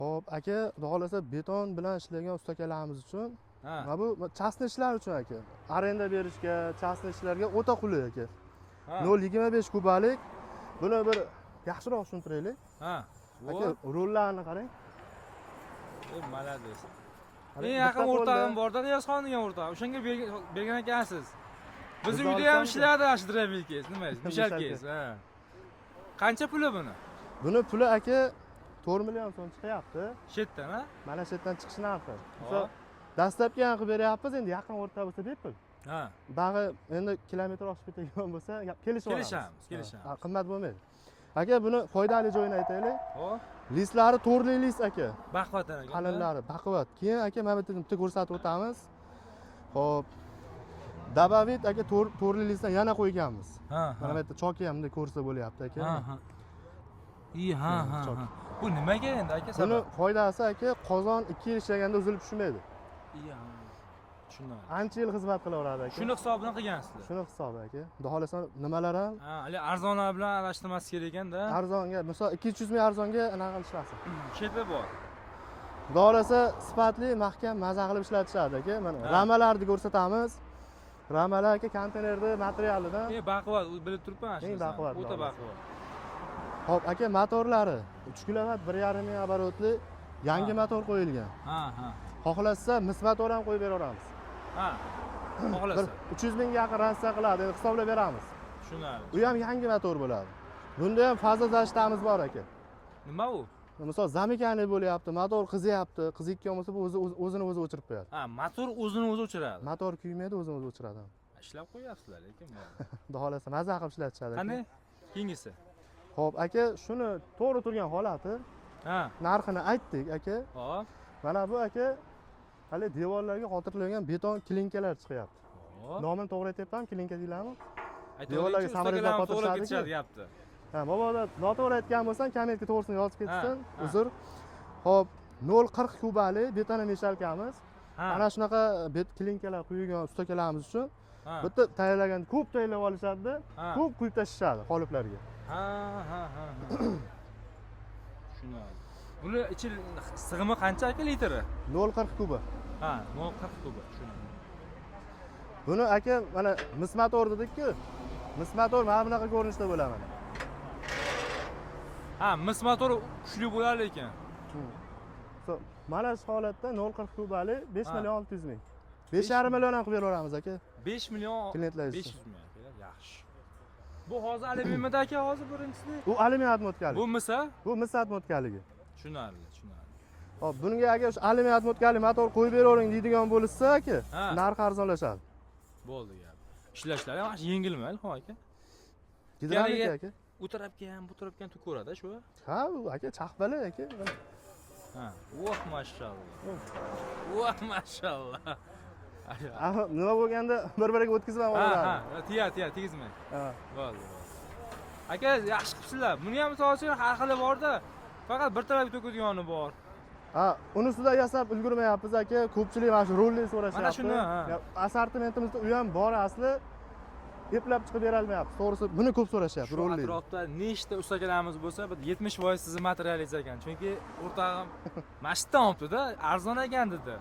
Xo'p, aka, xudo xolasa beton bilan ishlagan ustakalarimiz uchun Ha. mana bu chastni ishlar uchun aka. Arenda berishga, chastni ishlarga o'ta qulay aka. 0,25 kubalik. Buni bir yaxshiroq tushuntiraylik. Ha. Aka, rollarni qarang. Malades. Eng yaqin o'rtog'im bor-da, Riyozxon degan o'rtog'. O'shanga bergan ekansiz. Bizni uyda ham ishlardi ashdrabilkes, nima, mishalkes, ha. Qancha puli buni? Buni puli aka 4 million so'm chiqyapti. Shetdan, ha? Mana shu yerdan chiqish narxi. Misol dastlabki ham qilib beryapmiz, endi yaqin o'rta bo'lsa bepul. Ha. Bag'i endi kilometr oshib ketadigan bo'lsa, kelishib olamiz. Kelishamiz. Qimmat bo'lmaydi. Aka, buni foydali joyini aytaylik. Hop. Listlari to'rli list aka. Baquvvat aka. Qalinlari baquvvat. Keyin aka mana bu yerda ko'rsatib o'tamiz. Xo'p. Dabavit aka to'rli listdan yana qo'yganmiz. Mana bu yerda choki ham bunday ko'rsa bo'lyapti aka. Ha. Bu nimaga endi aka sabab? Buni foydasi aka, qozon 2 yil ishlaganda uzilib tushmaydi. Tushundim. Ancha yil xizmat qilaveradi aka. Shuni hisobidan qilgansizlar. Shuni hisobi aka. Xudo xolasa nimalar ham hali arzonlar bilan aralashtirmas kerak ekanda. Arzonga, misol 200 ming arzonga anaqa qilishmasin. Shepi bor. Xudo xolasa sifatli, mahkam, maza qilib ishlatishadi aka. Mana ramalarni ko'rsatamiz. Ramalar aka konteynerda materialidan. Baquvvat, bilib turibman shu. Baquvvat. O'ta baquvvat. Hop, aka, motorlari 3 kilovat 1,5 ming оборотli yangi motor qo'yilgan. Ha. Xohlasa mis motor ham qo'yib beraveramiz. Ha. Xohlasa. 300 mingga yaqin ratsiya qiladi, hisoblab beramiz. Tushunarli. U ham yangi motor bo'ladi. Bunda ham faza zashtamiz bor aka. Nima u? Misol zamikani bo'lyapti, motor qizyapti, qiziyotgan bo'lsa bu o'zini o'zi o'chirib qo'yadi. Ha, motor o'zini o'zi o'chiradi. Motor kuymaydi, o'zini o'zi o'chiradi. Ishlab qo'yapsizlar lekin. Xudo xolasa maza qilib ishlatishadi. Qani? Keyingisi. Xo'p, aka, shuni to'g'ri turgan holati. Ha. Narxini aytdik aka. Hop. Mana bu aka hali devorlarga qotirilgan beton klinkalar chiqyapti. Nomini to'g'ri aytyapman, klinka deylarmi? Devorlarga samolyotlar qotirishadi deyapti. Ha, mabodo noto'g'ri aytgan bo'lsam, kommentga to'g'risini yozib ketsin. Uzr. Xo'p, 0,40 kubalik beton meshalkamiz. Ana shunaqa klinkalar quyilgan ustakalarimiz uchun bitta tayyorlaganda ko'p tayyorlab olishadi, ko'p quyib tashishadi qoliplarga. Ha. Tushunarli. Buni ichi sig'imi qancha aka litri? 0,40 kuba. Ha, 0,40 kuba. Tushunarli. Buni aka mana mis motor dedik-ku. Mis motor mana bunaqa ko'rinishda bo'ladi. Ha, mis motor kuchli bo'lar lekin. Mana shu holatda 0,40 kubalik 5 million 600 ming. 5,5 million ham qilib beraveramiz aka. 5 million 500 ming. Yaxshi. Bu hozir alyuminiyda aka, hozir birinchisi. U alyuminiyat motkalik. Bu misa? Bu misat motkaligi. Tushunarli. Hop, bunga agar shu alyuminiyat motkali motor qo'yib beravering deydigan bo'lsa aka, narxi arzonlashadi. Bo'ldi gap. Ishlashlari ham yengilmaydi, ho aka. Gidravlika aka. U tarafga ham, bu tarafga ham ko'radi shu. Ha, u aka chaqbali aka. Ha, voh mashalloh. Voh mashalloh. Nima bo'lganda bir-biriga o'tkazib ham olaveradi. Ha, tegizmang. Ha. Bo'ldi. Aka, yaxshi qilibsizlar. Buni ham misol uchun har xili bor-da. Faqat bir tarafga to'kadigani bor. Ha, unisida yasab ulgurmayapmiz aka. Ko'pchilik mana shu rolli so'rashyapti. Mana shuni. Assortimentimizda u ham bor asli. Eplab chiqib bera olmayapti. To'g'risi, buni ko'p so'rashyapti rolli. Atrofda nechta ustakalarimiz bo'lsa, bir 70% sizni materialingiz ekan. Chunki o'rtog'im mashitdan olibdi-da, arzon ekan dedi.